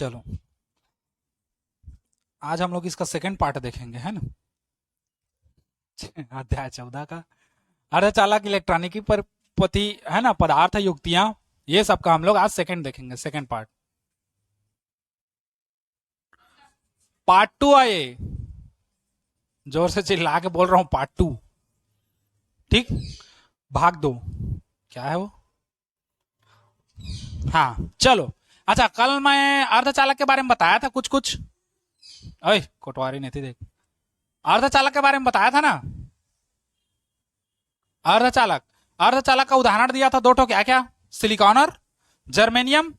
चलो आज हम लोग इसका सेकंड पार्ट देखेंगे, है ना। अध्याय 14 का अर्धचालक इलेक्ट्रॉनिकी पर पति, है ना, पदार्थ युक्तियां, ये सब का हम लोग आज सेकंड देखेंगे, सेकंड पार्ट। पार्ट 2 आए, जोर से चिल्ला के बोल रहा हूं, पार्ट 2। ठीक, भाग 2 क्या है वो। हाँ चलो, अच्छा कल मैं अर्धचालक के बारे में बताया था कुछ कुछ। अरे कोटवारी नहीं थी, देख, अर्धचालक के बारे में बताया था ना। अर्धचालक, अर्धचालक का उदाहरण दिया था दो ठो, क्या क्या, सिलिकॉन और जर्मेनियम।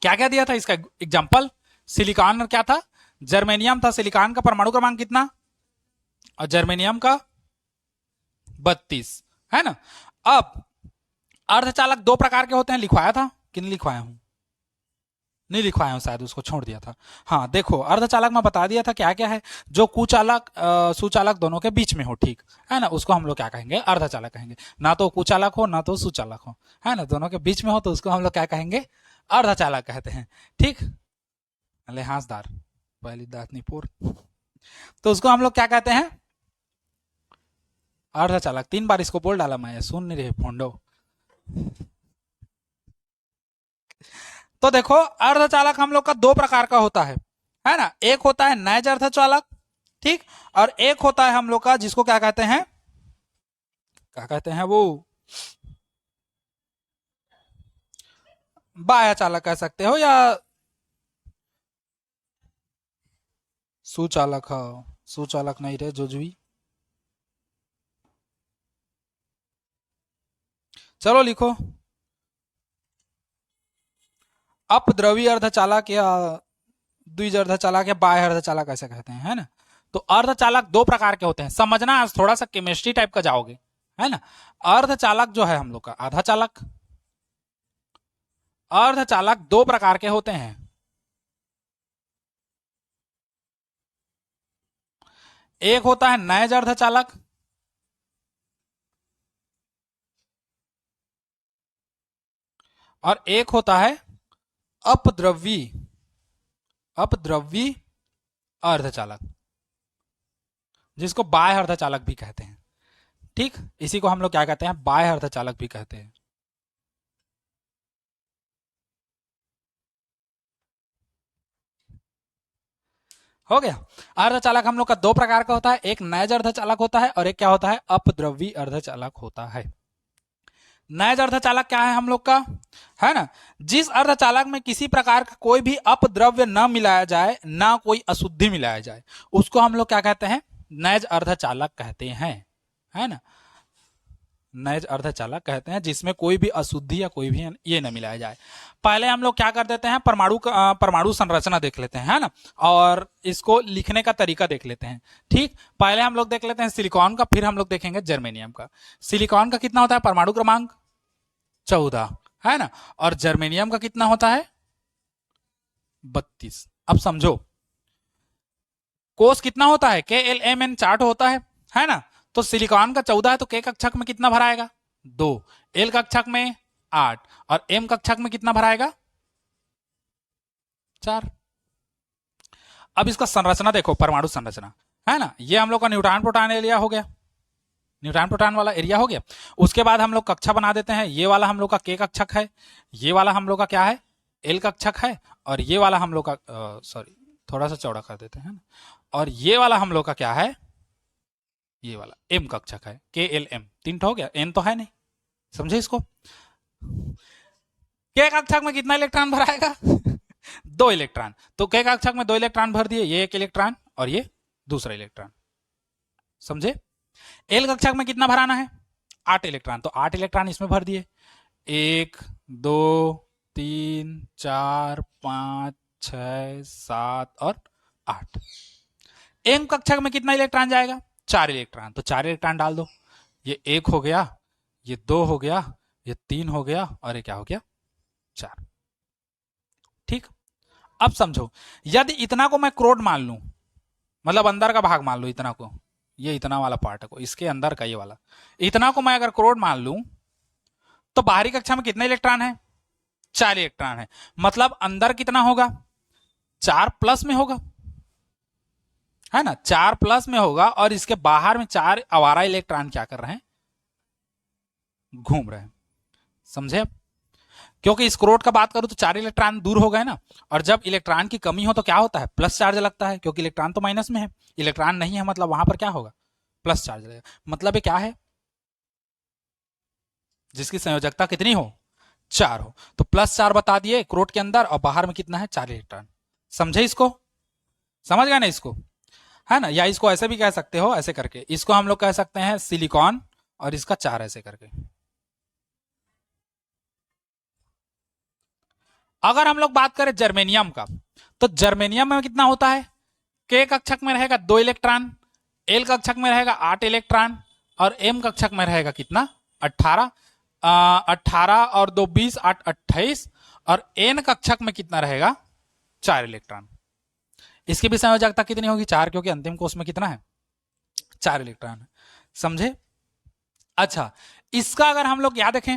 क्या क्या दिया था इसका एग्जांपल। सिलिकॉन क्या था, जर्मेनियम था। सिलिकॉन का परमाणु क्रमांक कितना और जर्मेनियम का 32, है ना। अब अर्धचालक दो प्रकार के होते हैं, लिखवाया था कि नहीं लिखवाया हूं, नहीं लिखवाया हूं शायद, उसको छोड़ दिया था। हाँ देखो, अर्धचालक में बता दिया था क्या क्या है। जो कुचालक सुचालक दोनों के बीच में हो, ठीक है ना, उसको हम लोग क्या कहेंगे, अर्धचालक कहेंगे। ना तो कुचालक हो ना तो सुचालक हो, है ना, दोनों के बीच में हो तो उसको हम लोग क्या कहेंगे, अर्धचालक कहते हैं। ठीक, लिहाजदार पहली दातनीपुर, तो उसको हम लोग क्या कहते हैं, अर्धचालक। 3 बार इसको बोल डाला मैं, सुन नहीं रहे फोंडो। तो देखो, अर्धचालक हम लोग का दो प्रकार का होता है ना। एक होता है नैज अर्धचालक, ठीक, और एक होता है हम लोग का जिसको क्या कहते हैं, क्या कहते हैं वो, बाह्य चालक कह सकते हो या सुचालक। हो सुचालक नहीं रे जोजुई। चलो लिखो, अपद्रवी अर्धचालक या द्विज अर्धचालक या बाह्य अर्धचालक ऐसे कहते हैं, है ना। तो अर्धचालक दो प्रकार के होते हैं, समझना आज थोड़ा सा केमिस्ट्री टाइप का जाओगे, है ना। अर्धचालक जो है हम लोग का, अर्धचालक, अर्धचालक दो प्रकार के होते हैं। एक होता है नैज अर्धचालक, और एक होता है अपद्रवी, अपद्रवी अर्धचालक, जिसको बाह्य अर्धचालक भी कहते हैं। ठीक, इसी को हम लोग क्या कहते हैं, बाह्य अर्धचालक भी कहते हैं। हो गया। अर्धचालक हम लोग का दो प्रकार का होता है, एक नैज अर्धचालक होता है और एक क्या होता है, अपद्रवी अर्धचालक होता है। नैज अर्धचालक क्या है हम लोग का, है ना, जिस अर्धचालक में किसी प्रकार का कोई भी अपद्रव्य न मिलाया जाए, ना कोई अशुद्धि मिलाया जाए, उसको हम लोग क्या कहते हैं, नैज अर्धचालक कहते हैं, है ना। नैज अर्धचालक कहते हैं जिसमें कोई भी अशुद्धि या कोई भी ये न मिलाया जाए। पहले हम लोग क्या कर देते हैं, परमाणु संरचना देख लेते हैं, है ना, और इसको लिखने का तरीका देख लेते हैं। ठीक, पहले हम लोग देख लेते हैं सिलिकॉन का, फिर हम लोग देखेंगे जर्मेनियम का। सिलिकॉन का कितना होता है परमाणु क्रमांक, 14, है ना, और जर्मेनियम का कितना होता है, 32। अब समझो, कोष कितना होता है, KLMN चार्ट होता है ना। तो सिलिकॉन का 14 है तो K कक्षक में कितना भराएगा, 2, L कक्षक में 8, और M कक्षक में कितना भराएगा, 4। अब इसका संरचना देखो, परमाणु संरचना, है ना, ये हम लोग का न्यूट्रॉन प्रोटॉन एरिया हो गया, न्यूट्रॉन प्रोटॉन वाला एरिया हो गया। उसके बाद हम लोग कक्षा बना देते हैं, ये वाला हम लोग का K कक्षक है, ये वाला हम लोग का क्या है, L कक्षक है, और ये वाला हम लोग का सॉरी थोड़ा सा चौड़ा कर देते हैं ना, और ये वाला हम लोग का क्या है, ये वाला M कक्षक है, KLM। 3 हो गया, N तो है नहीं, समझे इसको। K कक्षक में कितना इलेक्ट्रॉन भराएगा 2 इलेक्ट्रॉन, तो K कक्षक में 2 इलेक्ट्रॉन भर दिए, ये 1 इलेक्ट्रॉन और ये दूसरा इलेक्ट्रॉन, समझे। L कक्षक में कितना भराना है, 8 इलेक्ट्रॉन, तो 8 इलेक्ट्रॉन इसमें भर दिए, 1 2 3 4 5 6 7 और 8। M कक्षक में कितना इलेक्ट्रॉन जाएगा, 4 इलेक्ट्रॉन, तो 4 इलेक्ट्रॉन डाल दो, ये 1 हो गया, ये 2 हो गया, ये 3 हो गया, और ये क्या हो गया, 4। ठीक, अब समझो, यदि इतना को मैं क्रोड मान लूं, मतलब अंदर का भाग मान लो, इतना को, ये इतना वाला पार्ट को, इसके अंदर का ये वाला, इतना को मैं अगर क्रोड मान लूं, तो बाहरी कक्षा में कितने इलेक्ट्रॉन है, 4 इलेक्ट्रॉन है, मतलब अंदर कितना होगा, 4 प्लस में होगा, है ना, 4 प्लस में होगा और इसके बाहर में 4 आवारा इलेक्ट्रॉन क्या कर रहे हैं, घूम रहे हैं। समझे अब? क्योंकि स्क्रोट का बात करूं तो 4 इलेक्ट्रॉन दूर हो गए ना, और जब इलेक्ट्रॉन की कमी हो तो क्या होता है, प्लस चार्ज लगता है, क्योंकि इलेक्ट्रॉन तो माइनस में है, इलेक्ट्रॉन नहीं है, मतलब वहां पर क्या होगा, प्लस चार्ज लगेगा। मतलब ये क्या है, जिसकी संयोजकता कितनी हो, 4 हो, तो +4 बता दिए क्रोट के अंदर, और बाहर में कितना है, 4 इलेक्ट्रॉन। समझे इसको, समझ गए ना इसको, है ना, या इसको ऐसे भी कह सकते हो, ऐसे करके इसको हम लोग कह सकते हैं सिलिकॉन, और इसका 4 ऐसे करके। अगर हम लोग बात करें जर्मेनियम का, तो जर्मेनियम में कितना होता है, के कक्षक में रहेगा 2 इलेक्ट्रॉन, एल कक्षक में रहेगा 8 इलेक्ट्रॉन, और एम कक्षक में रहेगा कितना, 18। 18 और 2 20, 8 28, और एन कक्षक में कितना रहेगा, 4 इलेक्ट्रॉन। इसकी भी संयोजकता कितनी होगी, 4, क्योंकि अंतिम कोष में कितना है, 4 इलेक्ट्रॉन। समझे? अच्छा, इसका अगर हम लोग क्या देखें,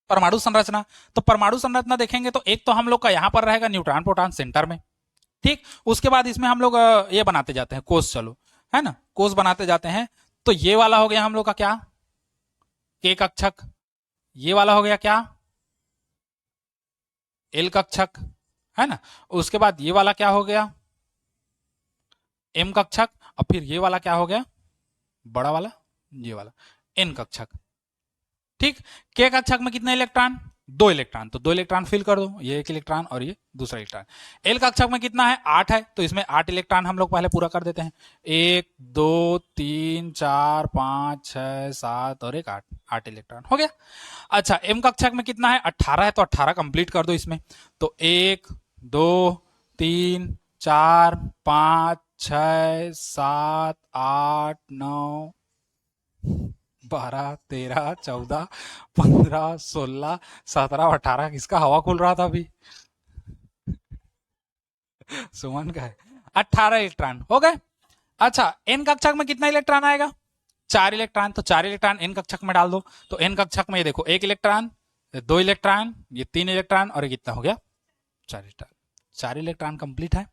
परमाणु संरचना, तो परमाणु संरचना देखेंगे तो एक तो हम लोग का यहां पर रहेगा न्यूट्रॉन प्रोटॉन सेंटर में, ठीक। उसके बाद इसमें हम लोग ये बनाते जाते हैं कोष, चलो, है ना, कोष बनाते जाते हैं। तो ये वाला हो गया हम लोग का क्या, के कक्षक, ये वाला हो गया क्या, एल कक्षक, है ना। उसके बाद ये वाला क्या हो गया, एम कक्षक, और फिर ये वाला क्या हो गया, बड़ा वाला, ये वाला एन कक्षक, ठीक। के कक्षक में कितने इलेक्ट्रॉन, 2 इलेक्ट्रॉन, तो 2 इलेक्ट्रॉन फिल कर दो, ये एक इलेक्ट्रॉन और ये दूसरा इलेक्ट्रॉन। एल कक्षक में कितना है, 8 है, तो इसमें 8 इलेक्ट्रॉन हम लोग पहले पूरा कर देते हैं, 1 2 3 4 5 6 7 और एक 8, 8 इलेक्ट्रॉन हो गया। अच्छा, एम कक्षक में कितना है, 18 है, तो 18 कंप्लीट कर दो इसमें, तो 1 2 3 4 5 6 7 8 9 12 13 14 15 16 17 18, किसका हवा खुल रहा था अभी, सुमन का है। 18 इलेक्ट्रॉन हो गए। अच्छा, एन कक्षक में कितना इलेक्ट्रॉन आएगा, 4 इलेक्ट्रॉन, तो 4 इलेक्ट्रॉन एन कक्षक में डाल दो, तो एन कक्षक में ये देखो 1 इलेक्ट्रॉन, 2 इलेक्ट्रॉन, ये 3 इलेक्ट्रॉन, और ये कितना हो गया, 4 इलेक्ट्रॉन। 4 इलेक्ट्रॉन कंप्लीट है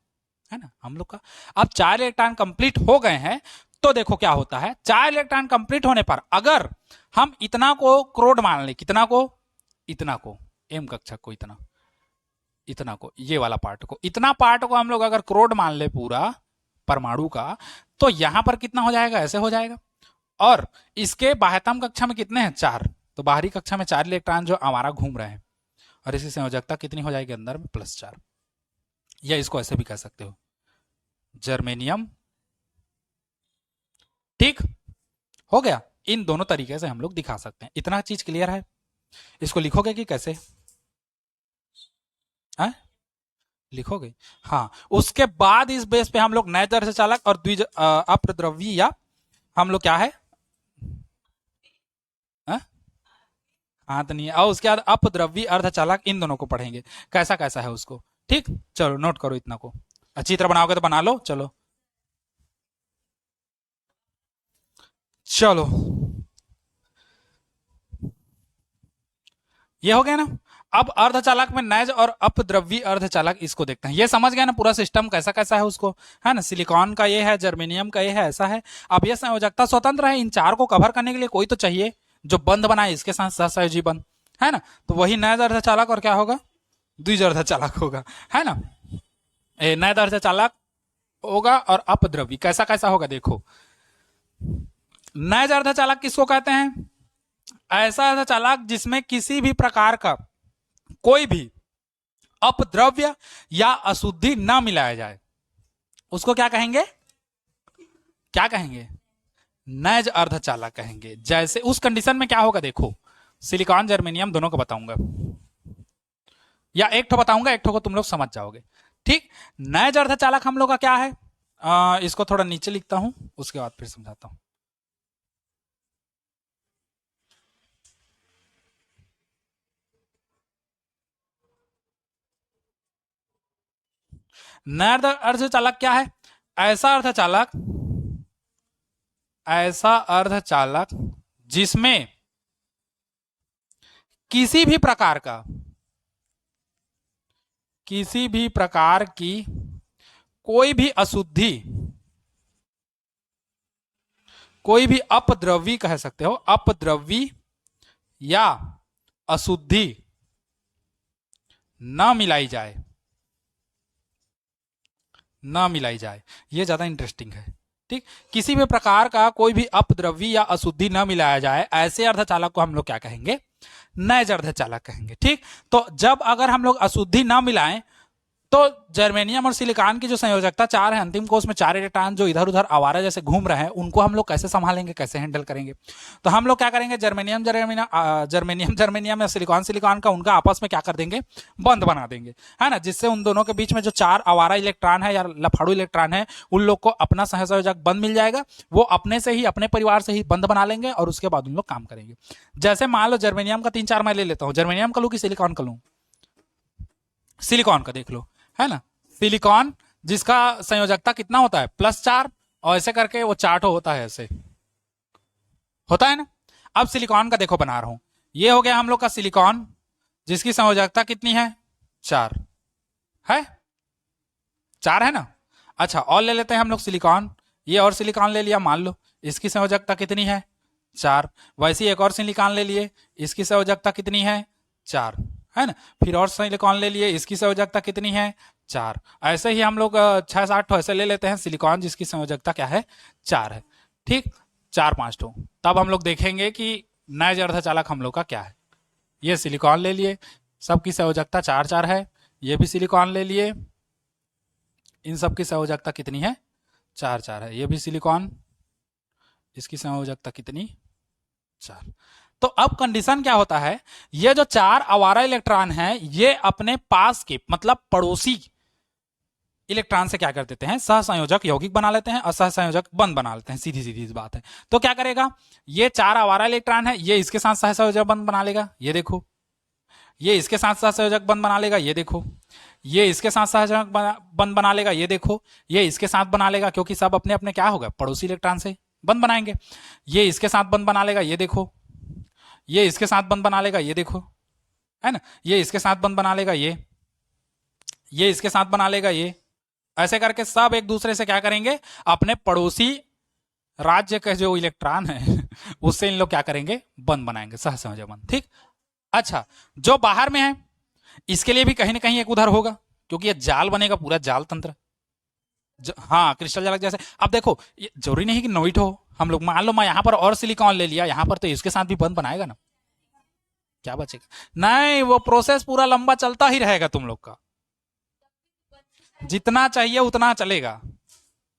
ना हम लोग का। अब 4 इलेक्ट्रॉन कंप्लीट हो गए हैं, तो देखो क्या होता है, 4 इलेक्ट्रॉन कंप्लीट होने पर अगर हम इतना को क्रोड मान ले, कितना को, इतना को, एम कक्षक को, इतना, इतना को, ये वाला पार्ट को, इतना पार्ट को हम लोग अगर क्रोड मान ले पूरा परमाणु का, तो यहां पर कितना हो जाएगा, ऐसे हो जाएगा। और इसके बाह्यतम कक्षा में कितने हैं, 4, तो बाहरी कक्षा में 4 इलेक्ट्रॉन जो हमारा घूम रहे हैं, और इसकी संयोजकता कितनी हो जाएगी अंदर में, +4। या इसको ऐसे भी कह सकते हो, जर्मेनियम, ठीक हो गया। इन दोनों तरीके से हम लोग दिखा सकते हैं। इतना चीज क्लियर है? इसको लिखोगे कि कैसे, है? लिखोगे, हाँ। उसके बाद इस बेस पे हम लोग नए दर से चालक और अप्रद्रव्य, या हम लोग क्या है, हाँ तो नहीं है, और उसके बाद अपद्रव्य अर्धचालक, इन दोनों को पढ़ेंगे कैसा कैसा है उसको, ठीक। चलो नोट करो इतना को, चित्र बनाओगे तो बना लो, चलो चलो, ये हो गया ना। अब अर्धचालक में नैज और अपद्रव्य अर्धचालक, इसको देखते हैं। ये समझ गए ना पूरा सिस्टम कैसा कैसा है उसको, है ना। सिलिकॉन का ये है, जर्मेनियम का ये है, ऐसा है। अब ये संयोजकता स्वतंत्र है, इन 4 को कवर करने के लिए कोई तो चाहिए जो बंध बनाए इसके साथ सहसंयोजी बंध, है ना। तो वही नैज अर्धचालक, और क्या होगा, द्विज अर्धचालक होगा, है ना। नैज अर्धचालक होगा, और अपद्रव्य कैसा कैसा होगा देखो। नैज अर्धचालक किसको कहते हैं, ऐसा अर्धचालक जिसमें किसी भी प्रकार का कोई भी अपद्रव्य या अशुद्धि ना मिलाया जाए, उसको क्या कहेंगे, क्या कहेंगे, नैज अर्धचालक कहेंगे। जैसे उस कंडीशन में क्या होगा देखो, सिलिकॉन जर्मेनियम दोनों को बताऊंगा, या एक ठो बताऊंगा, एक ठो को तुम लोग समझ जाओगे, ठीक। नैज अर्धचालक हम लोग का क्या है, इसको थोड़ा नीचे लिखता हूं, उसके बाद फिर समझाता हूं। नैज अर्धचालक क्या है, ऐसा अर्धचालक, ऐसा अर्धचालक जिसमें किसी भी प्रकार की कोई भी अशुद्धि, कोई भी अपद्रवी कह सकते हो, अपद्रवी या अशुद्धि न मिलाई जाए, न मिलाई जाए, ये ज्यादा इंटरेस्टिंग है। ठीक, किसी भी प्रकार का कोई भी अपद्रव्य या अशुद्धि न मिलाया जाए, ऐसे अर्धचालक को हम लोग क्या कहेंगे, नैज अर्धचालक कहेंगे। ठीक, तो जब अगर हम लोग अशुद्धि न मिलाएं तो जर्मेनियम और सिलिकॉन की जो संयोजकता 4 है, अंतिम कोष में 4 इलेक्ट्रॉन जो इधर उधर आवारा जैसे घूम रहे हैं, उनको हम लोग कैसे संभालेंगे, कैसे हैंडल करेंगे। तो हम लोग क्या करेंगे, जर्मेनियम या सिलिकॉन का उनका आपस में क्या कर देंगे, बंद बना देंगे, है ना, जिससे उन दोनों के बीच में जो 4 आवारा इलेक्ट्रॉन है या लफाड़ू इलेक्ट्रॉन है, उन लोग को अपना सहसंयोजक बंद मिल जाएगा, वो अपने से ही, अपने परिवार से ही बंद बना लेंगे और उसके बाद उन लोग काम करेंगे। जैसे मान लो जर्मेनियम का 3-4 मैं ले लेता हूं, जर्मेनियम का लूं कि सिलिकॉन का लूं, सिलिकॉन का देख लो, है ना, सिलिकॉन जिसका संयोजकता कितना होता है, +4, और ऐसे करके वो चार्ट होता है, ऐसे होता है ना। अब सिलिकॉन का देखो बना रहा हूं, ये हो गया हम लोग का सिलिकॉन जिसकी संयोजकता कितनी है, 4 है, 4 है ना। अच्छा, और ले लेते हैं हम लोग सिलिकॉन, ये और सिलिकॉन ले लिया, मान लो इसकी संयोजकता कितनी है, 4। वैसे एक और सिलिकॉन ले लिए, इसकी संयोजकता कितनी है, 4, है ना। फिर और सिलिकॉन ले लिए, इसकी संयोजकता कितनी है, 4। ऐसे ही हम लोग 6-7 ठो ऐसे ले लेते हैं सिलिकॉन जिसकी संयोजकता क्या है, 4 है। ठीक, 4-5 ठो, तब हम लोग देखेंगे कि नैज अर्धचालक हम लोग का क्या है। ये सिलिकॉन ले लिए, सबकी संयोजकता 4-4 है, ये भी सिलिकॉन ले लिए, इन सब की संयोजकता कितनी है, 4-4 है, ये भी सिलिकॉन, इसकी संयोजकता कितनी, 4। तो अब कंडीशन क्या होता है, ये जो 4 आवारा इलेक्ट्रॉन हैं, ये अपने पास के मतलब पड़ोसी इलेक्ट्रॉन से क्या कर देते हैं, सहसंयोजक यौगिक बना लेते हैं और सहसंयोजक बंद बना लेते हैं, सीधी सीधी बात है। तो क्या करेगा, ये 4 आवारा इलेक्ट्रॉन है, ये इसके साथ सहसंयोजक बंद बना लेगा, ये देखो, ये इसके साथ सहसंयोजक बंद बना लेगा, ये देखो, ये इसके साथ सहसंयोजक बंद बना लेगा, ये देखो, ये इसके साथ बना लेगा, क्योंकि सब अपने अपने क्या होगा, पड़ोसी इलेक्ट्रॉन से बंद बनाएंगे। ये इसके साथ बंद बना लेगा, ये देखो, ये इसके साथ बंद बना लेगा, ये देखो, है ना, ये इसके साथ बंद बना लेगा, ये इसके साथ बना लेगा, ये ऐसे करके सब एक दूसरे से क्या करेंगे, अपने पड़ोसी राज्य के जो इलेक्ट्रॉन है उससे इन लोग क्या करेंगे, बंद बनाएंगे, सहसंयोजक बंद। ठीक, अच्छा, जो बाहर में है इसके लिए भी कहीं ना कहीं एक उधर होगा, क्योंकि ये जाल बनेगा, पूरा जाल तंत्र, हाँ, क्रिस्टल जालक जैसे। अब देखो, ये जरूरी नहीं कि नोइट हो, हम लोग मान लो मैं यहां पर और सिलिकॉन ले लिया, यहां पर तो इसके साथ भी बंद बनाएगा ना, क्या बचेगा, नहीं, वो प्रोसेस पूरा लंबा चलता ही रहेगा, तुम लोग का जितना चाहिए उतना चलेगा,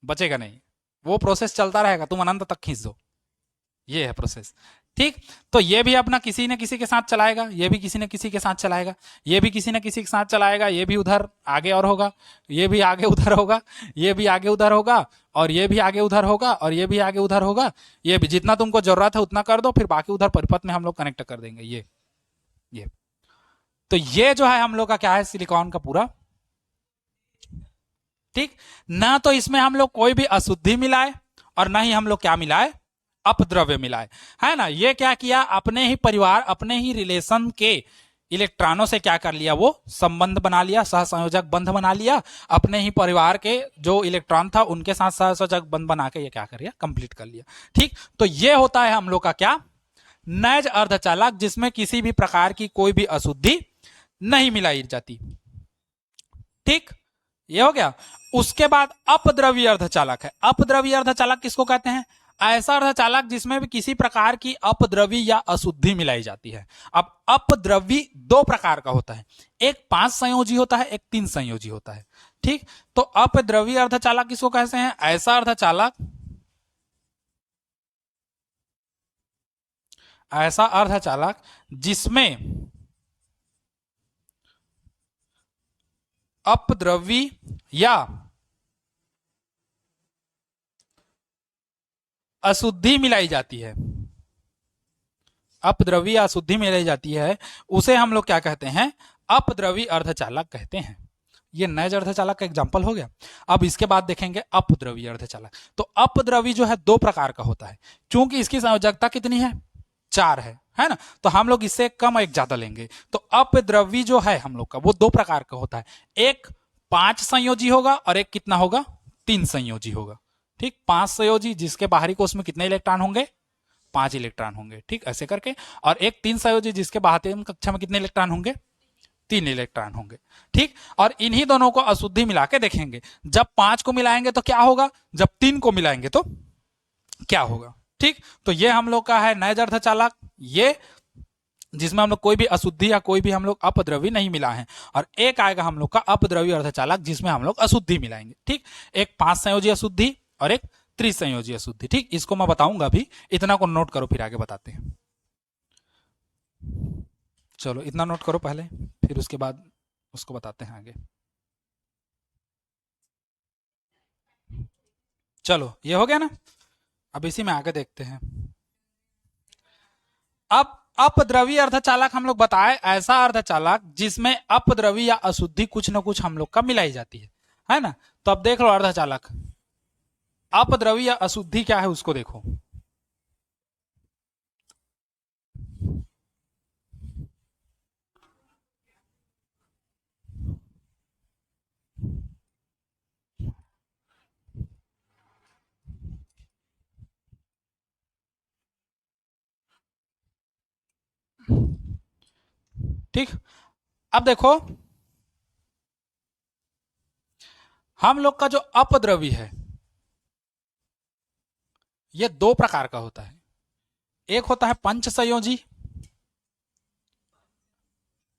बचेगा नहीं, वो प्रोसेस चलता रहेगा, तुम अनंत तक खींच दो, ये है प्रोसेस। ठीक, तो ये भी अपना किसी न किसी के साथ चलाएगा, ये भी किसी न किसी के साथ चलाएगा, ये भी किसी न किसी के साथ चलाएगा, ये भी उधर आगे और होगा, ये भी आगे उधर होगा, ये भी आगे उधर होगा, और ये भी आगे उधर होगा, और ये भी आगे उधर होगा, ये भी जितना तुमको जरूरत है उतना कर दो, फिर बाकी उधर परिपथ में हम लोग कनेक्ट कर देंगे, ये तो ये जो है हम लोग का क्या है, सिलिकॉन का पूरा। ठीक, ना तो इसमें हम लोग कोई भी अशुद्धि मिलाए और ना ही हम लोग क्या मिलाए, अपद्रव्य मिलाए, है ना। ये क्या किया, अपने ही परिवार, अपने ही रिलेशन के इलेक्ट्रॉनों से क्या कर लिया, वो संबंध बना लिया, सहसंयोजक बंध बना लिया, अपने ही परिवार के जो इलेक्ट्रॉन था उनके साथ सहसंयोजक बंध बना के ये क्या कर लिया, कंप्लीट कर लिया। ठीक, तो ये होता है हम लोग का क्या, नैज अर्धचालक, जिसमें किसी भी प्रकार की कोई भी अशुद्धि नहीं मिलाई जाती। ठीक, ये हो गया। उसके बाद अपद्रव्य अर्धचालक है। अपद्रव्य अर्धचालक किसको कहते हैं, ऐसा अर्धचालक जिसमें भी किसी प्रकार की अपद्रव्य या अशुद्धि मिलाई जाती है। अब अपद्रव्य 2 प्रकार का होता है, एक 5 संयोजी होता है, एक 3 संयोजी होता है। ठीक, तो अपद्रव्य अर्धचालक किसको कहते हैं, ऐसा अर्धचालक, ऐसा अर्धचालक जिसमें अपद्रव्य या अशुद्धि मिलाई जाती है, अपद्रव्य या अशुद्धि मिलाई जाती है, उसे हम लोग क्या कहते हैं, अपद्रव्य अर्धचालक कहते हैं। ये नैज अर्धचालक का एग्जांपल हो गया। अब इसके बाद देखेंगे अपद्रव्य अर्धचालक। तो अपद्रव्य जो है 2 प्रकार का होता है, क्योंकि इसकी संयोजकता कितनी है, 4 है ना, तो हम लोग इससे कम एक ज्यादा लेंगे। तो अपद्रव्य जो है हम लोग का वो 2 प्रकार का होता है, एक 5 संयोजी होगा और एक कितना होगा, 3 संयोजी होगा। ठीक, 5 संयोजी जिसके बाहरी कोष में कितने इलेक्ट्रॉन होंगे, 5 इलेक्ट्रॉन होंगे। ठीक, ऐसे करके, और एक 3 संयोजी जिसके बाहरी कक्षा में कितने इलेक्ट्रॉन होंगे, 3 इलेक्ट्रॉन होंगे। ठीक, और इन्हीं दोनों को अशुद्धि मिला के देखेंगे, जब 5 को मिलाएंगे तो क्या होगा, जब 3 को मिलाएंगे तो क्या होगा। ठीक, तो ये हम लोग का है नैज अर्धचालक, ये जिसमें हम लोग कोई भी अशुद्धि या कोई भी हम लोग अपद्रव्य नहीं मिला है। और एक आएगा हम लोग का अपद्रव्य अर्धचालक जिसमें हम लोग अशुद्धि मिलाएंगे। ठीक, एक 5 संयोजी अशुद्धि और एक त्रिसंयोजी अशुद्धि। ठीक, इसको मैं बताऊंगा भी, इतना को नोट करो फिर आगे बताते हैं। चलो इतना नोट करो पहले, फिर उसके बाद उसको बताते हैं आगे। चलो ये हो गया ना, अब इसी में आगे देखते हैं। अब अपद्रव्य अर्धचालक हम लोग बताए ऐसा अर्धचालक जिसमें अपद्रव्य या अशुद्धि कुछ ना कुछ हम लोग का मिलाई जाती है ना। तो अब देख लो अर्धचालक, अपद्रव्य या अशुद्धि क्या है उसको देखो। ठीक, अब देखो हम लोग का जो अपद्रव्य है ये 2 प्रकार का होता है। एक होता है पंच संयोजी,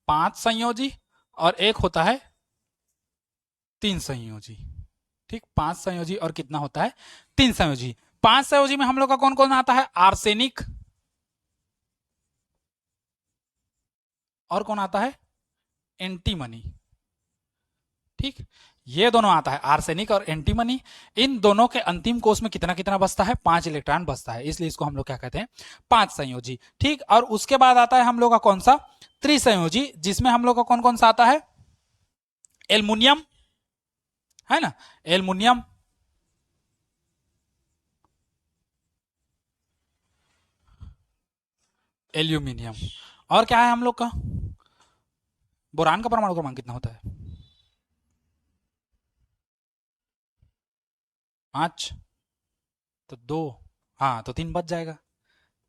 5 संयोजी, और एक होता है 3 संयोजी। ठीक, 5 संयोजी और कितना होता है, 3 संयोजी। 5 संयोजी में हम लोग का कौन कौन आता है, आर्सेनिक, और कौन आता है, एंटीमनी। ठीक, ये दोनों आता है, आर्सेनिक और एंटीमनी। इन दोनों के अंतिम कोष में कितना कितना बचता है, 5 इलेक्ट्रॉन बचता है, इसलिए इसको हम लोग क्या कहते हैं, 5 संयोजी। ठीक, और उसके बाद आता है हम लोग का कौन सा, त्रिसंयोजी, जिसमें हम लोग का कौन कौन सा आता है, एल्युमिनियम, है ना, एल्युमिनियम, एल्यूमिनियम, और क्या है हम लोग का, बोरान का परमाणु क्रमांक कितना होता है, 5, तो 2, हाँ तो 3 बच जाएगा।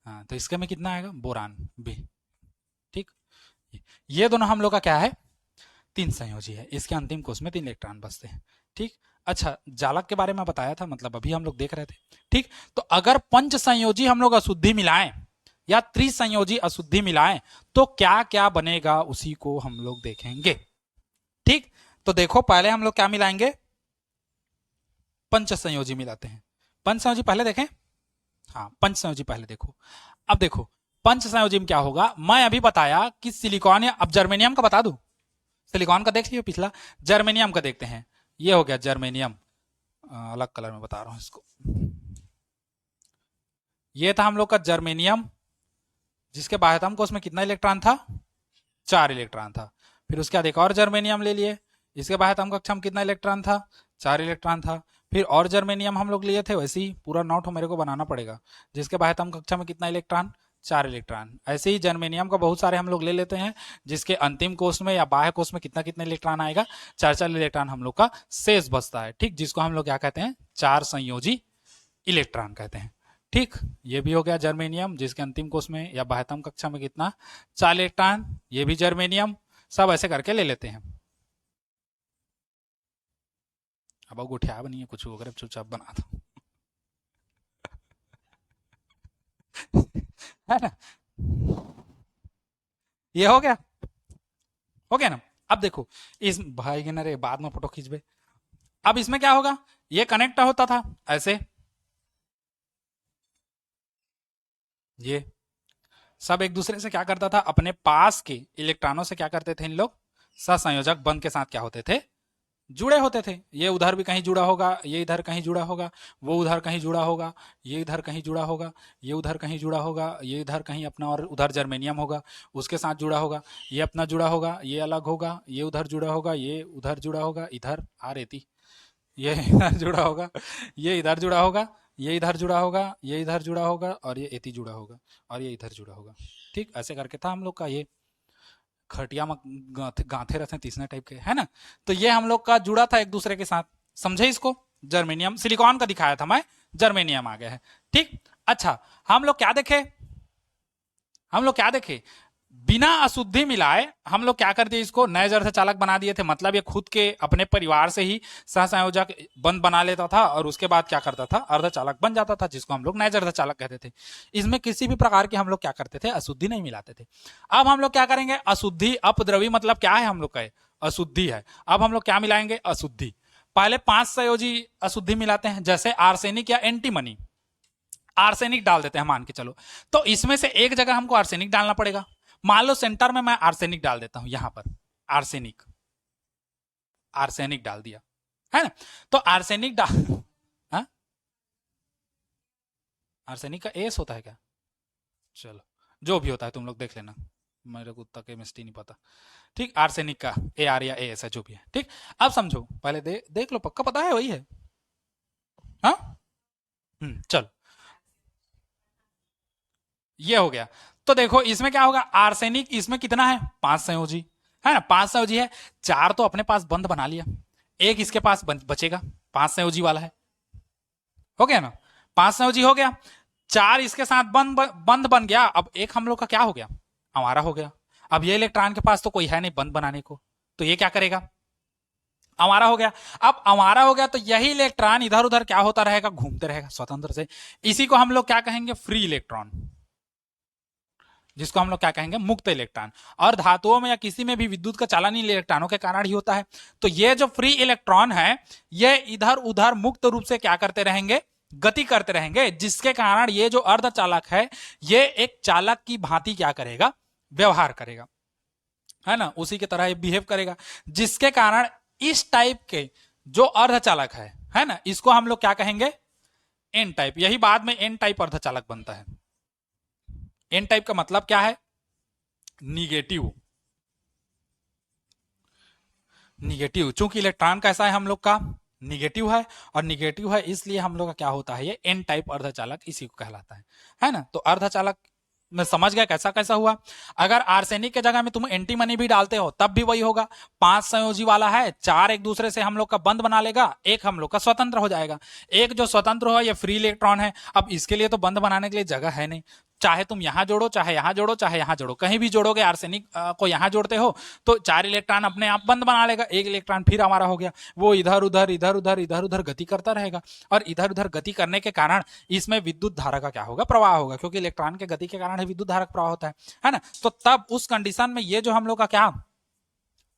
हाँ, तो इसके में कितना आएगा, बोरान बी। ठीक, ये दोनों हम लोग का क्या है, 3 संयोजी है, इसके अंतिम कोष में 3 इलेक्ट्रॉन बचते हैं। ठीक, अच्छा जालक के बारे में बताया था, मतलब अभी हम लोग देख रहे थे। ठीक, तो अगर पंच संयोजी हम लोग अशुद्धि मिलाएं या त्रिसंयोजी अशुद्धि मिलाएं तो क्या क्या बनेगा उसी को हम लोग देखेंगे। ठीक, तो देखो पहले हम लोग क्या मिलाएंगे, पंच संयोजी मिलाते हैं। पंच संयोजी पहले देखें, हाँ पंच संयोजी पहले देखो। अब देखो पंच संयोजी में क्या होगा, मैं अभी बताया कि सिलिकॉन या, अब जर्मेनियम का बता दूं, सिलिकॉन का देख लियो पिछला, जर्मेनियम का देखते हैं। ये हो गया जर्मेनियम, अलग कलर में बता रहा हूं इसको। ये था हम लोग का जर्मेनियम जिसके बाह्यतम कोष में कितना इलेक्ट्रॉन था, 4 इलेक्ट्रॉन था। फिर उसके बाद एक और जर्मेनियम ले लिए, इसके बाह्यतम कक्षा में कितना इलेक्ट्रॉन था, 4 इलेक्ट्रॉन था। फिर और जर्मेनियम हम लोग लिए थे, वैसे ही पूरा नोट मेरे को बनाना पड़ेगा, जिसके बाह्यतम कक्षा में कितना इलेक्ट्रॉन, 4 इलेक्ट्रॉन। ऐसे ही जर्मेनियम का बहुत सारे हम लोग ले लेते हैं जिसके अंतिम कोष में या बाह्य कोष में कितना कितना इलेक्ट्रॉन आएगा, 4 इलेक्ट्रॉन हम लोग का शेष बचता है। ठीक, जिसको हम लोग क्या कहते हैं, 4 संयोजी इलेक्ट्रॉन कहते हैं। ठीक, ये भी हो गया जर्मेनियम जिसके अंतिम कोष में या बाह्यतम कक्षा में कितना, 4 इलेक्ट्रॉन, ये भी जर्मेनियम। सब ऐसे करके ले लेते हैं। अब गुठिया बनी है कुछ अगर चुपचाप बना दो है ना, ये हो गया ना। अब देखो इस भाई के ना बाद में फोटो खींचबे। अब इसमें क्या होगा, ये कनेक्ट होता था ऐसे, ये सब एक दूसरे से क्या करता था, अपने पास के इलेक्ट्रॉनों से क्या करते थे इन लोग, सहसंयोजक बंध के साथ क्या होते थे, जुड़े होते थे। ये उधर भी कहीं जुड़ा होगा, ये इधर कहीं जुड़ा होगा, वो उधर कहीं जुड़ा होगा, ये इधर कहीं जुड़ा होगा, ये उधर कहीं जुड़ा होगा, ये इधर कहीं अपना, और उधर जर्मेनियम होगा उसके साथ जुड़ा होगा, ये अपना जुड़ा होगा, ये अलग होगा, ये उधर जुड़ा होगा, ये उधर जुड़ा होगा, इधर आ रेती, ये इधर जुड़ा होगा, ये इधर जुड़ा होगा, ये इधर जुड़ा होगा, ये इधर जुड़ा होगा, और ये एती जुड़ा होगा, और ये इधर जुड़ा होगा। ठीक, ऐसे करके था हम लोग का ये खटिया में गांठे रहते हैं तीसरे टाइप के, है ना। तो ये हम लोग का जुड़ा था एक दूसरे के साथ, समझे इसको। जर्मेनियम, सिलिकॉन का दिखाया था मैं, जर्मेनियम आ गया है। ठीक, अच्छा हम लोग क्या देखे, बिना अशुद्धि मिलाए हम लोग क्या कर दिए, इसको नए अर्धचालक बना दिए थे। मतलब ये खुद के अपने परिवार से ही सहसंयोजक बंद बना लेता था और उसके बाद क्या करता था, अर्धचालक बन जाता था, जिसको हम लोग नए अर्धचालक कहते थे। इसमें किसी भी प्रकार की हम लोग क्या करते थे, अशुद्धि नहीं मिलाते थे। अब हम लोग क्या करेंगे, अशुद्धि, अपद्रवी मतलब क्या है हम लोग का, अशुद्धि है। अब हम लोग क्या मिलाएंगे, अशुद्धि। पहले 5 संयोजी अशुद्धि मिलाते हैं, जैसे आर्सेनिक या एंटीमनी। आर्सेनिक डाल देते हैं मान के चलो, तो इसमें से एक जगह हमको आर्सेनिक डालना पड़ेगा। मान लो सेंटर में मैं आर्सेनिक डाल देता हूं, यहां पर आर्सेनिक, आर्सेनिक डाल दिया, है ना। तो आर्सेनिक डाल, हाँ? आर्सेनिक का एस होता है क्या, चलो जो भी होता है तुम लोग देख लेना, मेरे को उतना केमिस्ट्री नहीं पता। ठीक, आर्सेनिक का ए आर या ए एस है, जो भी है। ठीक, अब समझो, पहले देख लो, पक्का पता है वही है, हाँ। चलो, ये हो गया। तो देखो इसमें क्या होगा, आर्सेनिक इसमें कितना है, 5 संयोजी, है ना, 5 संयोजी है। 4 तो अपने पास बंद बना लिया, एक इसके पास बचेगा, 5 संयोजी वाला है, हो गया ना, 5 संयोजी हो गया। 4 इसके साथ बंद बन गया। अब एक हम लोग का क्या हो गया, हमारा हो गया। अब ये इलेक्ट्रॉन के पास तो कोई है नहीं बंद बनाने को, तो ये क्या करेगा, हमारा हो गया। अब हमारा हो गया तो यही इलेक्ट्रॉन इधर उधर क्या होता रहेगा, घूमते रहेगा स्वतंत्र से। इसी को हम लोग क्या कहेंगे, फ्री इलेक्ट्रॉन, जिसको हम लोग क्या कहेंगे, मुक्त इलेक्ट्रॉन। और धातुओं में या किसी में भी विद्युत का चालन इलेक्ट्रॉनों के कारण ही होता है। तो ये जो फ्री इलेक्ट्रॉन है, ये इधर उधर मुक्त रूप से क्या करते रहेंगे, गति करते रहेंगे, जिसके कारण ये जो अर्धचालक है, ये एक चालक की भांति क्या करेगा, व्यवहार करेगा, है ना, उसी की तरह बिहेव करेगा। जिसके कारण इस टाइप के जो अर्धचालक है ना, इसको हम लोग क्या कहेंगे, एन टाइप। यही बाद में एन टाइप अर्धचालक बनता है। एन टाइप का मतलब क्या है, निगेटिव। निगेटिव, चूंकि इलेक्ट्रॉन कैसा है हम लोग का, निगेटिव है, और निगेटिव है इसलिए हम लोग का क्या होता है, ये एन टाइप अर्धचालक इसी को कहलाता है ना। तो अर्धचालक मैं समझ गया कैसा कैसा हुआ। अगर आर्सेनिक के जगह में तुम एंटीमनी भी डालते हो तब भी वही होगा। 5 संयोजी वाला है, 4 एक दूसरे से हम लोग का बंद बना लेगा, एक हम लोग का स्वतंत्र हो जाएगा। एक जो स्वतंत्र हो ये फ्री इलेक्ट्रॉन है। अब इसके लिए तो बंद बनाने के लिए जगह है नहीं, चाहे तुम यहां जोड़ो, चाहे यहां जोड़ो, चाहे यहां जोड़ो, कहीं भी जोड़ोगे, आर्सेनिक को यहां जोड़ते हो तो 4 इलेक्ट्रॉन अपने आप बंद बना लेगा, एक इलेक्ट्रॉन फिर हमारा हो गया। वो इधर उधर इधर उधर इधर उधर गति करता रहेगा, और इधर उधर गति करने के कारण इसमें विद्युत धारा का क्या होगा, प्रवाह होगा, क्योंकि इलेक्ट्रॉन के गति के कारण ही विद्युत धारा का प्रवाह होता है ना। तो तब उस कंडीशन में ये जो हम लोग का क्या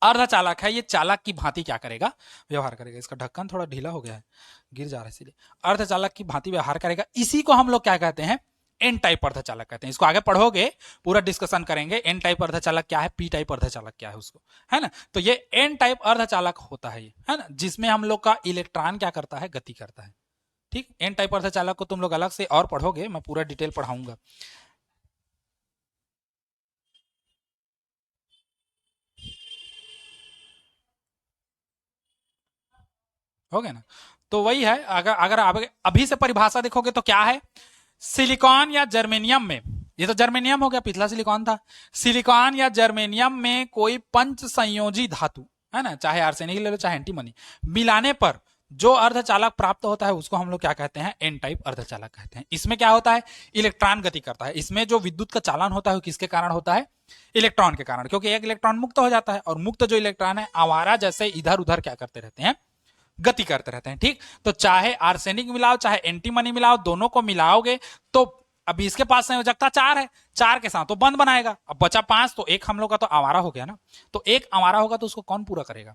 अर्धचालक है, ये चालक की भांति क्या करेगा, व्यवहार करेगा। इसका ढक्कन थोड़ा ढीला हो गया है, गिर जा रहा है इसीलिए। अर्धचालक की भांति व्यवहार करेगा, इसी को हम लोग क्या कहते हैं, एन टाइप अर्धचालक कहते हैं। इसको आगे पढ़ोगे, पूरा डिस्कशन करेंगे, एन टाइप अर्धचालक क्या है, पी टाइप अर्धचालक क्या है उसको, है ना। तो ये एन टाइप अर्धचालक होता है, ये है ना, जिसमें हम लोग का इलेक्ट्रॉन क्या करता है, गति करता है। ठीक, एन टाइप अर्धचालक को तुम लोग अलग से और पढ़ोगे, मैं पूरा डिटेल पढ़ाऊंगा। हो गया ना। तो वही है, अगर अगर आप अभी से परिभाषा देखोगे तो क्या है, सिलिकॉन या जर्मेनियम में, ये तो जर्मेनियम हो गया, पिछला सिलिकॉन था। सिलिकॉन या जर्मेनियम में कोई पंच संयोजी धातु, है ना, चाहे आर्सेनिक ले लो चाहे एंटीमनी, मिलाने पर जो अर्धचालक प्राप्त होता है उसको हम लोग क्या कहते हैं, एन टाइप अर्धचालक कहते हैं। इसमें क्या होता है, इलेक्ट्रॉन गति करता है। इसमें जो विद्युत का चालन होता है किसके कारण होता है, इलेक्ट्रॉन के कारण, क्योंकि एक इलेक्ट्रॉन मुक्त हो जाता है, और मुक्त जो इलेक्ट्रॉन है आवारा जैसे इधर उधर क्या करते रहते हैं, गति करते रहते हैं। ठीक, तो चाहे आर्सेनिक मिलाओ चाहे एंटीमनी मिलाओ, दोनों को मिलाओगे तो अभी इसके पास संयोजकता 4 है, 4 के साथ तो बंद बनाएगा। अब बचा 5, तो एक हम लोग का तो आवारा हो गया ना। तो एक आवारा होगा तो उसको कौन पूरा करेगा,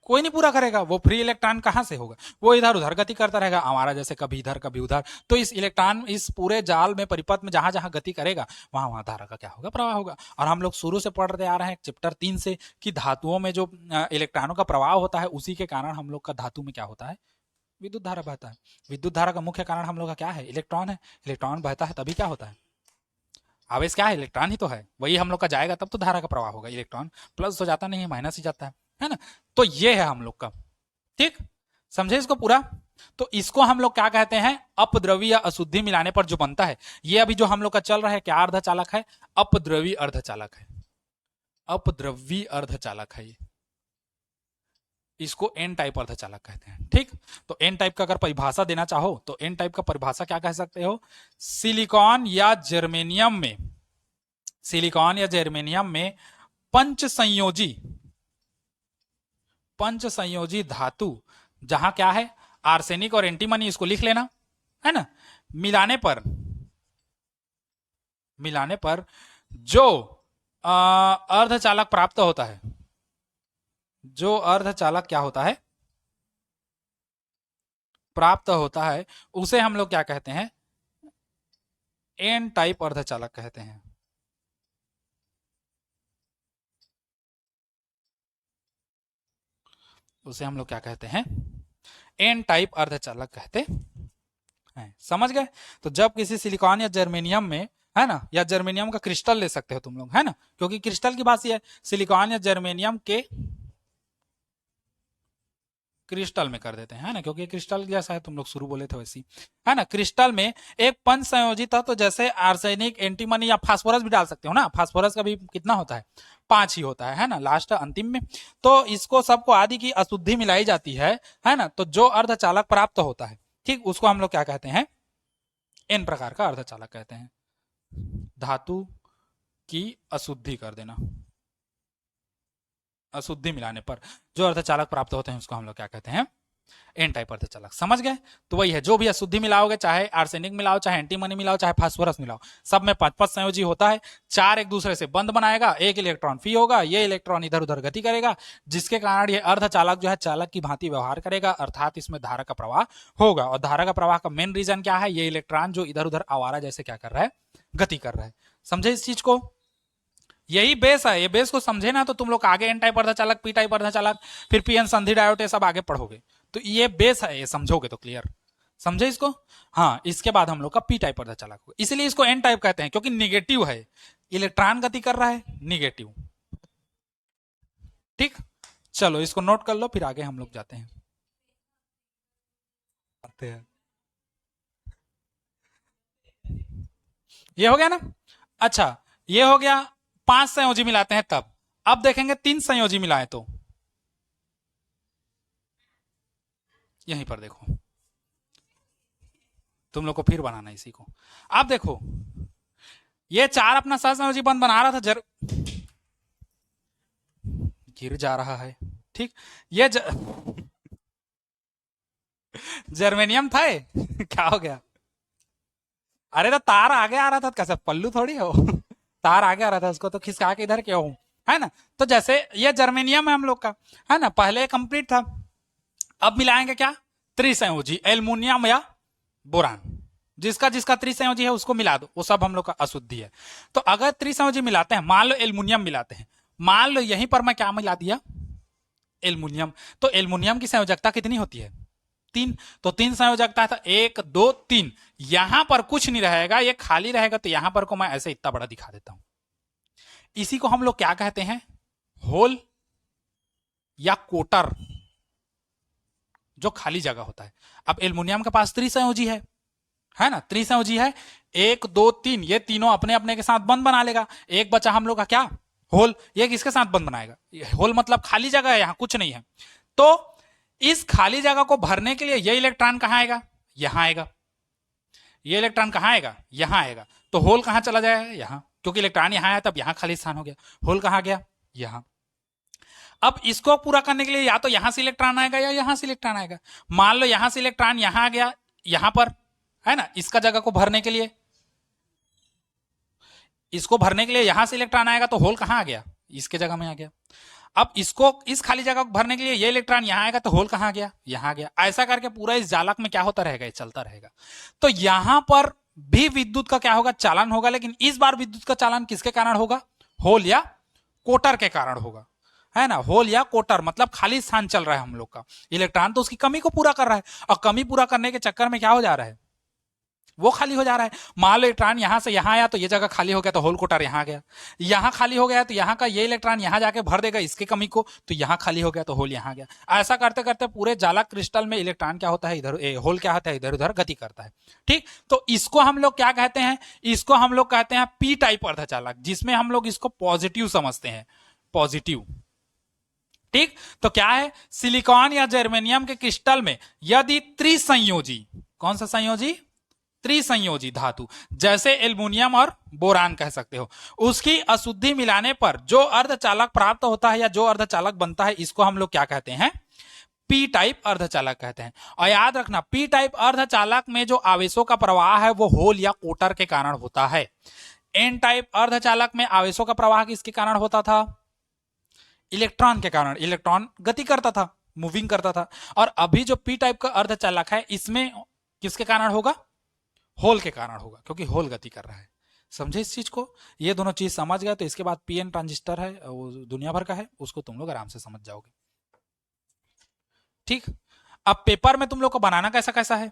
कोई नहीं पूरा करेगा। वो फ्री इलेक्ट्रॉन कहां से होगा, वो इधर उधर गति करता रहेगा, हमारा जैसे कभी इधर कभी उधर। तो इस इलेक्ट्रॉन इस पूरे जाल में परिपथ में जहां जहां गति करेगा वहां वहां धारा का क्या होगा, प्रवाह होगा। और हम लोग शुरू से पढ़ते आ रहे हैं चैप्टर 3 से कि धातुओं में जो इलेक्ट्रॉनों का प्रवाह होता है उसी के कारण हम लोग का धातु में क्या होता है, विद्युत धारा बहता है। विद्युत धारा का मुख्य कारण हम लोग का क्या है, इलेक्ट्रॉन है। इलेक्ट्रॉन बहता है तभी क्या होता है, आवेश क्या है, इलेक्ट्रॉन ही तो है। वही हम लोग का जाएगा तब तो धारा का प्रवाह होगा। इलेक्ट्रॉन प्लस हो जाता नहीं है, माइनस ही जाता है ना। तो ये है हम लोग का। ठीक, समझे इसको पूरा। तो इसको हम लोग क्या कहते हैं, अपद्रवी या अशुद्धि मिलाने पर जो बनता है। ये अभी जो हम लोग का चल रहा है क्या अर्धचालक है, अपद्रवी अर्धचालक है, अपद्रवी अर्धचालक है ये, इसको एन टाइप अर्धचालक कहते हैं। ठीक, तो एन टाइप का अगर परिभाषा देना चाहो तो एन टाइप का परिभाषा क्या कह सकते हो, सिलिकॉन या जर्मेनियम में, सिलिकॉन या जर्मेनियम में पंच संयोजी धातु, जहां क्या है आर्सेनिक और एंटीमनी, इसको लिख लेना है ना, मिलाने पर जो अर्धचालक प्राप्त होता है, जो अर्धचालक क्या होता है, प्राप्त होता है, उसे हम लोग क्या कहते हैं, एन टाइप अर्धचालक कहते हैं। उसे हम लोग क्या कहते हैं, एन टाइप अर्धचालक कहते हैं। समझ गए। तो जब किसी सिलिकॉन या जर्मेनियम में, है ना, या जर्मेनियम का क्रिस्टल ले सकते हो तुम लोग, है ना, क्योंकि क्रिस्टल की बात यह है, सिलिकॉन या जर्मेनियम के क्रिस्टल में कर देते हैं, है ना, क्योंकि क्रिस्टल जैसा है, तुम लोग शुरू बोले थे वैसी, है ना। क्रिस्टल में एक पंच संयोजी तत्व, तो जैसे आर्सेनिक, एंटीमनी या फास्फोरस भी डाल सकते हो ना, फास्फोरस का भी कितना होता है, 5 ही होता है ना, लास्ट अंतिम में। तो इसको सबको आदि की अशुद्धि मिलाई जाती है ना, तो जो अर्धचालक प्राप्त होता है, ठीक, उसको हम लोग क्या कहते हैं, एन प्रकार का अर्धचालक कहते हैं। धातु की अशुद्धि कर देना, अशुद्धि मिलाने पर जो अर्धचालक प्राप्त होते हैं उसको हम लोग क्या कहते हैं, एन टाइप अर्धचालक। समझ गए। तो वही है, जो भी अशुद्धि मिलाओगे, चाहे आर्सेनिक मिलाओ, चाहे एंटीमनी मिलाओ, चाहे फास्फोरस मिलाओ, सब में 5-5 संयोजी होता है। 4 एक दूसरे से बंध बनाएगा, 1 इलेक्ट्रॉन फ्री होगा, ये इलेक्ट्रॉन इधर उधर गति करेगा, जिसके कारण ये अर्धचालक जो है चालक की भांति व्यवहार करेगा, अर्थात इसमें धारा का प्रवाह होगा। और धारा का प्रवाह का मेन रीजन क्या है, ये इलेक्ट्रॉन जो इधर उधर आवारा जैसे क्या कर रहा है, गति कर रहा है। समझे इस चीज को, यही बेस है। ये बेस को समझे ना तो तुम लोग आगे एन टाइप अर्धचालक, पी टाइप अर्धचालक, फिर पीएन संधि डायोड, ये सब आगे पढ़ोगे। तो ये बेस है, ये समझोगे तो क्लियर। समझे इसको। हाँ, इसके बाद हम लोग का पी टाइप अर्धचालक होगा, इसलिए इसको एन टाइप कहते हैं, क्योंकि निगेटिव है, इलेक्ट्रॉन गति कर रहा है निगेटिव। ठीक, चलो इसको नोट कर लो, फिर आगे हम लोग जाते हैं। ये हो गया ना। अच्छा, ये हो गया, 5 संयोजी मिलाते हैं तब। अब देखेंगे 3 संयोजी मिलाएं तो, यहीं पर देखो, तुम लोग को फिर बनाना इसी को। अब देखो, ये 4 अपना सहसंयोजी बंध बना रहा था, गिर जा रहा है। ठीक, ये जर्मेनियम था क्या हो गया, अरे तो तार आगे आ रहा था, कैसे पल्लू थोड़ी हो तार आगे आ रहा था, उसको तो खिसका के इधर क्यों, है ना। तो जैसे ये जर्मेनियम है हम लोग का, है ना, पहले कंप्लीट था। अब मिलाएंगे क्या, त्रिसंयोजी, एल्युमिनियम या बोरान, जिसका जिसका त्रिसंयोजी है उसको मिला दो, वो सब हम लोग का अशुद्धि है। तो अगर त्रिसंयोजी मिलाते हैं, मान लो एल्युमिनियम मिलाते हैं, मान लो यहीं पर मैं क्या मिला दिया, एल्युमिनियम। तो एल्युमिनियम की संयोजकता कितनी होती है, 3। तो 3 संयोजकता था, 1 2 3। यहां पर कुछ नहीं रहेगा, ये खाली रहेगा, तो यहां पर को मैं ऐसे इतना बड़ा दिखा देता हूं। इसी को हम लोग क्या कहते हैं, होल या कोटर, जो खाली जगह होता है। अब एल्युमिनियम के पास त्रिसंयोजी है ना, त्रिसंयोजी है, 1 2 3, ये तीनों अपने अपने के साथ बंध बना लेगा। एक बचा हम लोग का क्या, होल, ये किसके साथ बंध बनाएगा, होल मतलब खाली जगह है, यहां कुछ नहीं है। तो इस खाली जगह को भरने के लिए ये इलेक्ट्रॉन कहां आएगा, यहां आएगा। ये इलेक्ट्रॉन कहां आएगा, यहां आएगा। तो होल कहां चला जाएगा, यहां, क्योंकि इलेक्ट्रॉन यहां आया तब यहां खाली स्थान हो गया। होल कहां गया, यहां। अब इसको पूरा करने के लिए या तो यहां से इलेक्ट्रॉन आएगा या यहां से इलेक्ट्रॉन आएगा। मान लो यहां से इलेक्ट्रॉन यहां आ गया, यहां पर, है ना, इसका जगह को भरने के लिए, इसको भरने के लिए यहां से इलेक्ट्रॉन आएगा, तो होल कहां आ गया, इसके जगह में आ गया। अब इसको, इस खाली जगह को भरने के लिए ये इलेक्ट्रॉन यहां आएगा, तो होल कहां गया, यहां गया। ऐसा करके पूरा इस जालक में क्या होता रहेगा, ये चलता रहेगा। तो यहां पर भी विद्युत का क्या होगा, चालन होगा, लेकिन इस बार विद्युत का चालन किसके कारण होगा, होल या कोटर के कारण होगा, है ना। होल या कोटर मतलब खाली स्थान चल रहा है हम लोग का, इलेक्ट्रॉन तो उसकी कमी को पूरा कर रहा है, और कमी पूरा करने के चक्कर में क्या हो जा रहा है, वो खाली हो जा रहा है। मान लो इलेक्ट्रॉन यहां से यहां आया तो ये जगह खाली हो गया, तो होल कोटर यहां गया। यहां खाली हो गया तो यहां का ये इलेक्ट्रॉन यहां जाके भर देगा इसकी कमी को, तो यहां खाली हो गया तो होल यहां गया। ऐसा करते करते पूरे जालक क्रिस्टल में इलेक्ट्रॉन क्या होता है, इधर होल क्या होता है, इधर उधर गति करता है। ठीक, तो इसको हम लोग क्या कहते हैं, इसको हम लोग कहते हैं पी टाइप अर्धचालक, जिसमें हम लोग इसको पॉजिटिव समझते हैं, पॉजिटिव। ठीक, तो क्या है, सिलिकॉन या जर्मेनियम के क्रिस्टल में यदि त्रिसंयोजी, कौन सा संयोजी, त्रिसंयोजी धातु, जैसे एल्युमिनियम और बोरान कह सकते हो, उसकी अशुद्धि मिलाने पर जो अर्धचालक प्राप्त होता है या जो अर्धचालक बनता है, इसको हम लोग क्या कहते हैं, पी टाइप अर्धचालक कहते हैं। और याद रखना, पी टाइप अर्धचालक में जो आवेशों का प्रवाह है वो होल या कोटर के कारण होता है। एन टाइप अर्धचालक में आवेशों का प्रवाह किसके कारण होता था, इलेक्ट्रॉन के कारण, इलेक्ट्रॉन गति करता था, मूविंग करता था। और अभी जो पी टाइप का अर्धचालक है इसमें किसके कारण होगा, होल के कारण होगा, क्योंकि होल गति कर रहा है। समझे इस चीज को, ये दोनों चीज समझ गए तो इसके बाद पीएन ट्रांजिस्टर है, वो दुनिया भर का है, उसको तुम लोग आराम से समझ जाओगे। ठीक, अब पेपर में तुम लोग को बनाना कैसा कैसा है,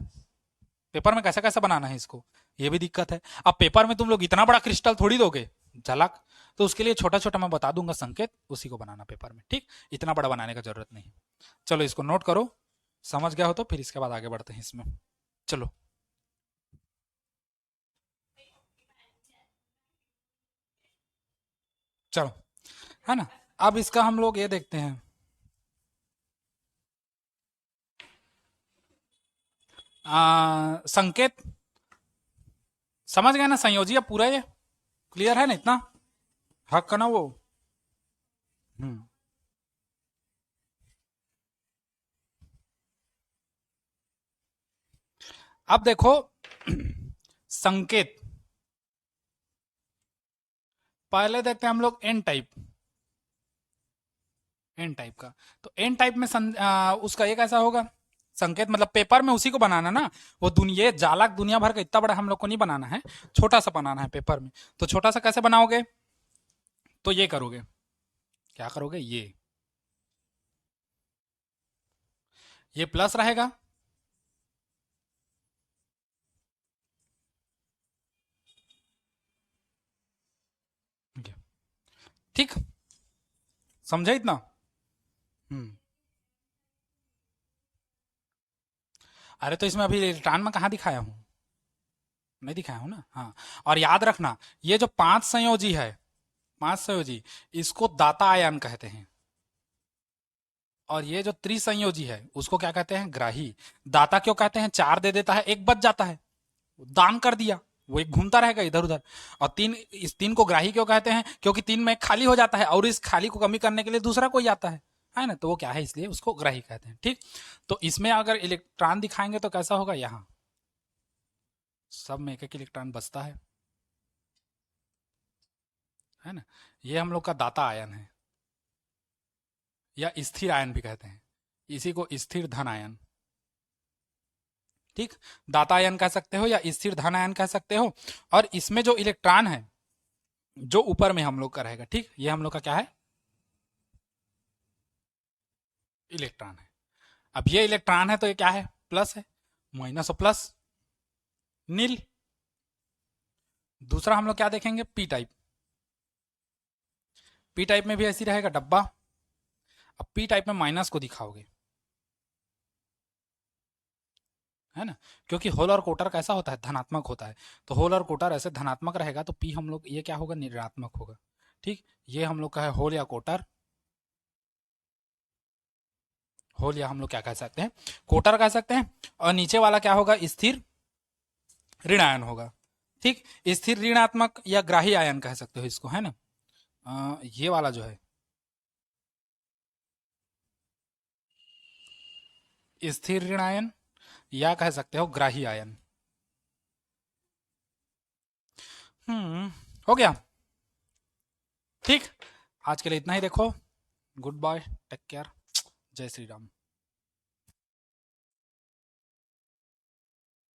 पेपर में कैसा कैसा बनाना है इसको, ये भी दिक्कत है। अब पेपर में तुम लोग इतना बड़ा क्रिस्टल थोड़ी दोगे झलक, तो उसके लिए छोटा छोटा मैं बता दूंगा संकेत, उसी को बनाना पेपर में। ठीक, इतना बड़ा बनाने का जरूरत नहीं। चलो इसको नोट करो, समझ गया हो तो फिर इसके बाद आगे बढ़ते हैं इसमें। चलो चलो, है ना। अब इसका हम लोग ये देखते हैं, संकेत समझ गए ना, संयोजी अब पूरा ये क्लियर है ना, इतना हक का ना वो। हम्म, अब देखो संकेत, पहले देखते हैं हम लोग एन टाइप, एन टाइप का। तो एन टाइप में उसका ये कैसा होगा, संकेत मतलब पेपर में उसी को बनाना ना, वो दुनिया जालक दुनिया भर का इतना बड़ा हम लोग को नहीं बनाना है, छोटा सा बनाना है पेपर में। तो छोटा सा कैसे बनाओगे, तो ये करोगे, क्या करोगे, ये प्लस रहेगा, ठीक, समझे इतना। हम्म, अरे तो इसमें अभी इलेक्ट्रॉन में कहाँ दिखाया हूं, नहीं दिखाया हूं ना, हाँ। और याद रखना, ये जो 5 संयोजी है, 5 संयोजी, इसको दाता आयन कहते हैं। और ये जो त्रिसंयोजी है उसको क्या कहते हैं, ग्राही। दाता क्यों कहते हैं, 4 दे देता है, एक बच जाता है, दान कर दिया, वो एक घूमता रहेगा इधर उधर। और 3, इस 3 को ग्राही क्यों कहते हैं, क्योंकि 3 में खाली हो जाता है और इस खाली को कमी करने के लिए दूसरा कोई आता है ना, तो वो क्या है, इसलिए उसको ग्राही कहते हैं। ठीक, तो इसमें अगर इलेक्ट्रॉन दिखाएंगे तो कैसा होगा, यहाँ सब में एक एक इलेक्ट्रॉन बचता है ना। ये हम लोग का दाता आयन है, या स्थिर आयन भी कहते हैं, इसी को स्थिर धन आयन। ठीक, दाता आयन कह सकते हो या स्थिर धन आयन कह सकते हो। और इसमें जो इलेक्ट्रॉन है जो ऊपर में हम लोग का रहेगा, ठीक, ये हम लोग का क्या है, इलेक्ट्रॉन है। अब ये इलेक्ट्रॉन है तो ये क्या है, प्लस है, माइनस और प्लस नील। दूसरा हम लोग क्या देखेंगे, पी टाइप, पी टाइप में भी ऐसी रहेगा डब्बा। अब पी टाइप में माइनस को दिखाओगे, है ना, क्योंकि होल और कोटर कैसा होता है, धनात्मक होता है। तो होल और कोटर ऐसे धनात्मक रहेगा तो पी हम लोग ये क्या होगा, ऋणात्मक होगा। ठीक, ये हम लोग का है होल या कोटर, होल या हम लोग क्या कह सकते हैं, कोटर कह सकते हैं। और नीचे वाला क्या होगा, स्थिर ऋण आयन होगा। ठीक, स्थिर ऋणात्मक या ग्राही आयन कह सकते हो इसको, है ना। ये वाला जो है स्थिर ऋण आयन, या कह सकते हो ग्राही आयन। हो गया। ठीक, आज के लिए इतना ही। देखो, गुड बाय, टेक केयर, जय श्री राम।